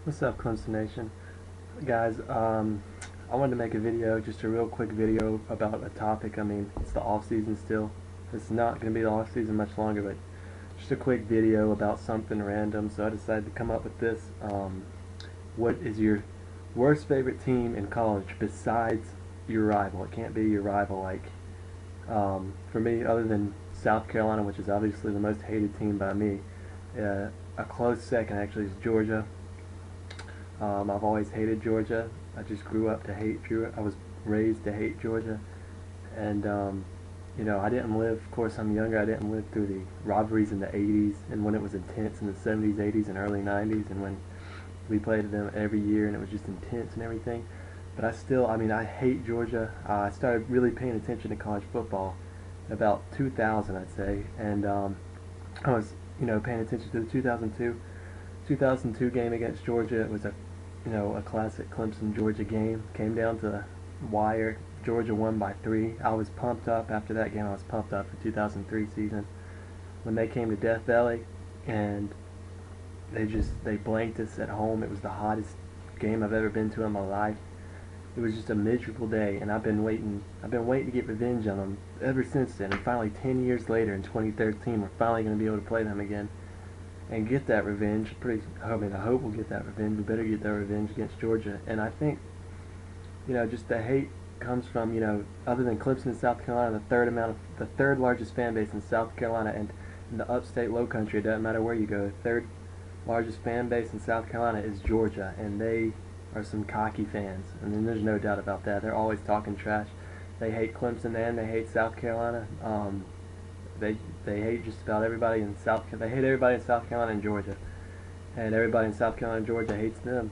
What's up, Clemson Nation? Guys, I wanted to make a video, just a real quick video about a topic. I mean, it's the off season still. It's not going to be the off season much longer, but just a quick video about something random. So I decided to come up with this. What is your worst favorite team in college besides your rival? It can't be your rival. For me, other than South Carolina, which is obviously the most hated team by me, a close second actually is Georgia. I've always hated Georgia. I just grew up to hate Georgia. I was raised to hate Georgia, and I didn't live. Of course, I'm younger. I didn't live through the rivalries in the '80s and when it was intense in the '70s, '80s, and early '90s, and when we played them every year and it was just intense and everything. But I hate Georgia. I started really paying attention to college football in about 2000, I'd say, and I was, paying attention to the 2002 game against Georgia. It was a classic Clemson-Georgia game. Came down to the wire. Georgia won by 3. I was pumped up after that game. I was pumped up for 2003 season. When they came to Death Valley, and they blanked us at home. It was the hottest game I've ever been to in my life. It was just a miserable day, and I've been waiting to get revenge on them ever since then. And finally, 10 years later, in 2013, we're finally going to be able to play them again and get that revenge. I hope we'll get that revenge. We better get that revenge against Georgia. And I think, just the hate comes from, other than Clemson and South Carolina, the third largest fan base in South Carolina and in the upstate low country. It doesn't matter where you go. The third largest fan base in South Carolina is Georgia, and they are some cocky fans. And then there's no doubt about that. They're always talking trash. They hate Clemson and they hate South Carolina. They hate just about everybody in They hate everybody in South Carolina and Georgia, and everybody in South Carolina and Georgia hates them.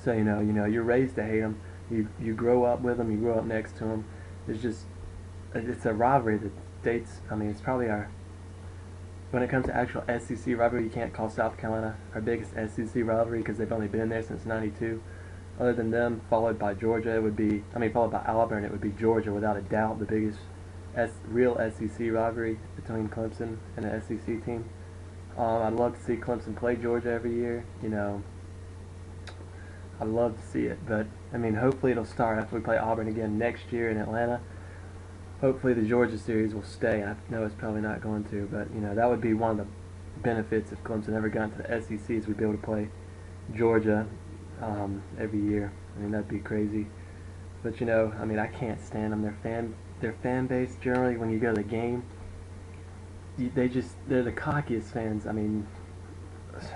So you're raised to hate them. You grow up with them. You grow up next to them. It's a rivalry that dates. It's probably when it comes to actual SEC rivalry, you can't call South Carolina our biggest SEC rivalry because they've only been there since '92. Other than them, followed by Georgia, followed by Alabama, it would be Georgia without a doubt, the biggest real SEC rivalry between Clemson and an SEC team. I'd love to see Clemson play Georgia every year. I'd love to see it, but hopefully it'll start after we play Auburn again next year in Atlanta. Hopefully the Georgia series will stay. I know it's probably not going to, but that would be one of the benefits if Clemson ever got into the SEC, is we'd be able to play Georgia every year. That'd be crazy. But I can't stand them. Their fan base, generally, when you go to the game, they're the cockiest fans.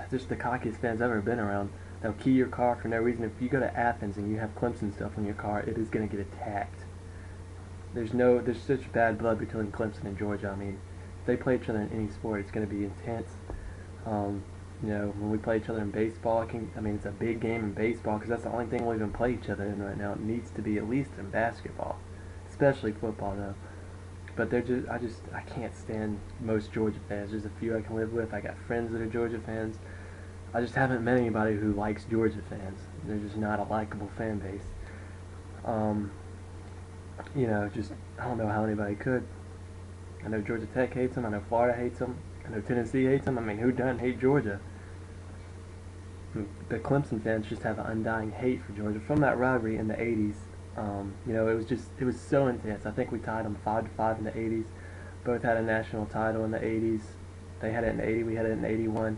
Just the cockiest fans I've ever been around. They'll key your car for no reason. If you go to Athens and you have Clemson stuff on your car, it is going to get attacked. There's such bad blood between Clemson and Georgia. If they play each other in any sport, it's going to be intense. When we play each other in baseball, it's a big game in baseball because that's the only thing we'll even play each other in right now. It needs to be at least in basketball, especially football though. But I can't stand most Georgia fans. There's a few I can live with. I got friends that are Georgia fans. I just haven't met anybody who likes Georgia fans. They're just not a likable fan base. I don't know how anybody could. I know Georgia Tech hates them. I know Florida hates them. I know Tennessee hates them. Who doesn't hate Georgia? The Clemson fans just have an undying hate for Georgia from that rivalry in the '80s. It was so intense. I think we tied them 5-5 in the '80s. Both had a national title in the '80s. They had it in the '80. We had it in '81.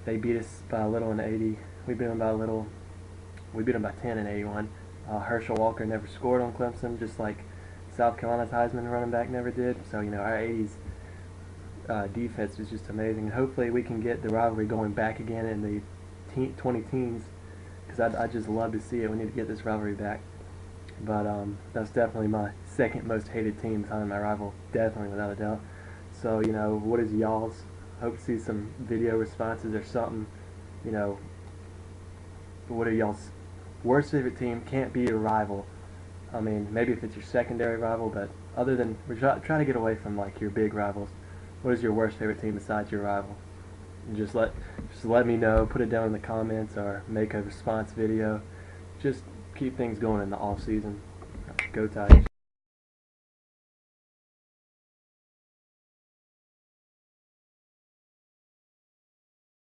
They beat us by a little in the '80. We beat them by a little. We beat them by 10 in '81. Herschel Walker never scored on Clemson, just like South Carolina's Heisman running back never did. So our '80s defense is just amazing. And hopefully we can get the rivalry going back again in the 20 teens, because I just love to see it. We need to get this rivalry back. But that's definitely my second most hated team behind my rival, definitely without a doubt. So what is y'all's? Hope to see some video responses or something. What are y'all's worst favorite team? Can't be your rival. Maybe if it's your secondary rival, but other than, we're trying to get away from your big rivals. What is your worst favorite team besides your rival? And just let me know. Put it down in the comments or make a response video. Just keep things going in the off season. Go Tigers.